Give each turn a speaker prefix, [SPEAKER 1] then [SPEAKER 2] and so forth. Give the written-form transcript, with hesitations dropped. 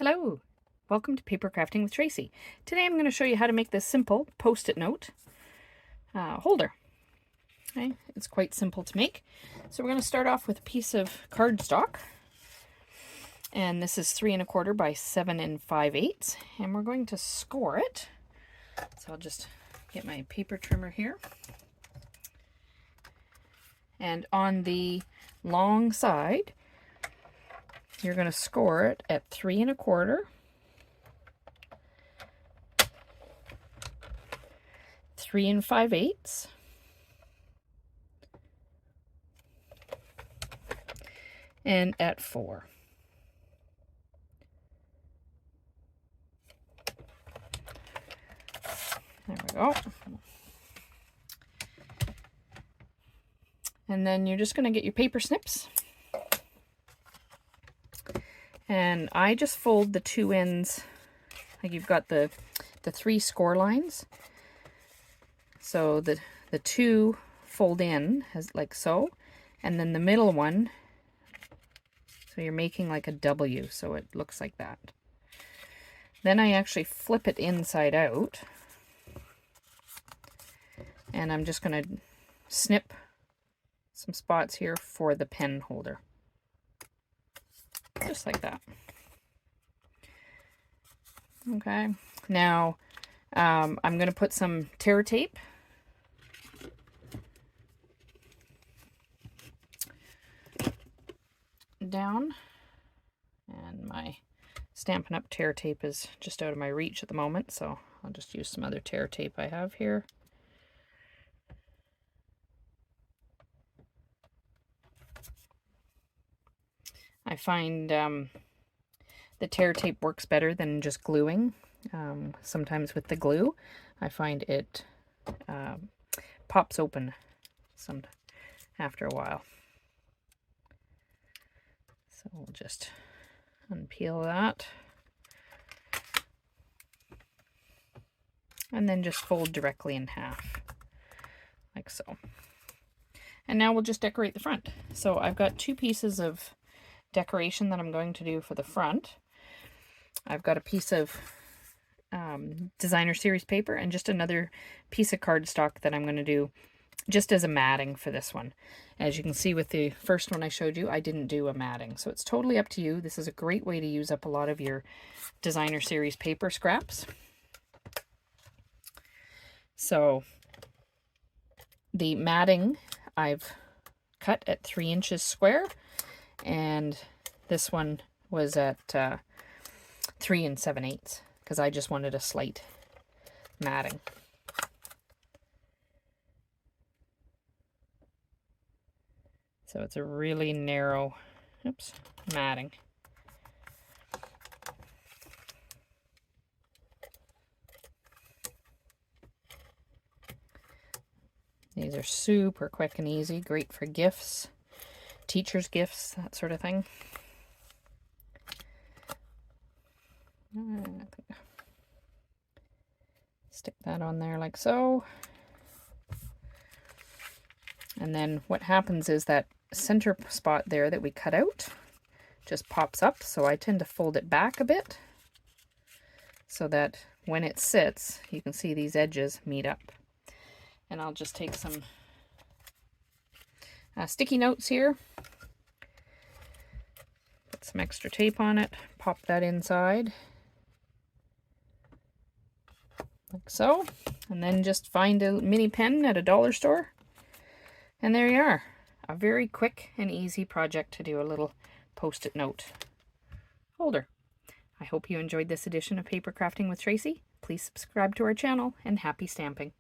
[SPEAKER 1] Hello! Welcome to Paper Crafting with Tracy. Today I'm going to show you how to make this simple post-it note holder. Okay, it's quite simple to make. So we're going to start off with a piece of cardstock. And this is 3 1/4 by 7 5/8. And we're going to score it. So I'll just get my paper trimmer here. And on the long side, you're going to score it at 3 1/4, 3 5/8, and at 4. There we go. And then you're just going to get your paper snips. And I just fold the two ends, like you've got the 3 score lines. So the 2 fold in as like so, and then the middle one, so you're making like a W, so it looks like that. Then I actually flip it inside out, and I'm just going to snip some spots here for the pen holder. Just like that. Okay, now I'm going to put some tear tape down, and my Stampin' Up! Tear tape is just out of my reach at the moment, so I'll just use some other tear tape I have here. I find the tear tape works better than just gluing. Sometimes with the glue, I find it pops open after a while. So we'll just unpeel that. And then just fold directly in half, like so. And now we'll just decorate the front. So I've got 2 pieces of decoration that I'm going to do for the front. I've got a piece of designer series paper and just another piece of cardstock that I'm going to do just as a matting for this one. As you can see with the first one I showed you, I didn't do a matting, so it's totally up to you. This is a great way to use up a lot of your designer series paper scraps. So the matting I've cut at 3 inches square, and this one was at 3 7/8 because I just wanted a slight matting. So it's a really narrow, matting. These are super quick and easy, great for gifts, teachers' gifts, that sort of thing. Stick that on there like so. And then what happens is that center spot there that we cut out just pops up, so I tend to fold it back a bit so that when it sits, you can see these edges meet up. And I'll just take some sticky notes here, put some extra tape on it, pop that inside like so, and then just find a mini pen at a dollar store, and there you are. A very quick and easy project to do a little post-it note holder. I hope you enjoyed this edition of Paper Crafting with Tracy. Please subscribe to our channel, and happy stamping.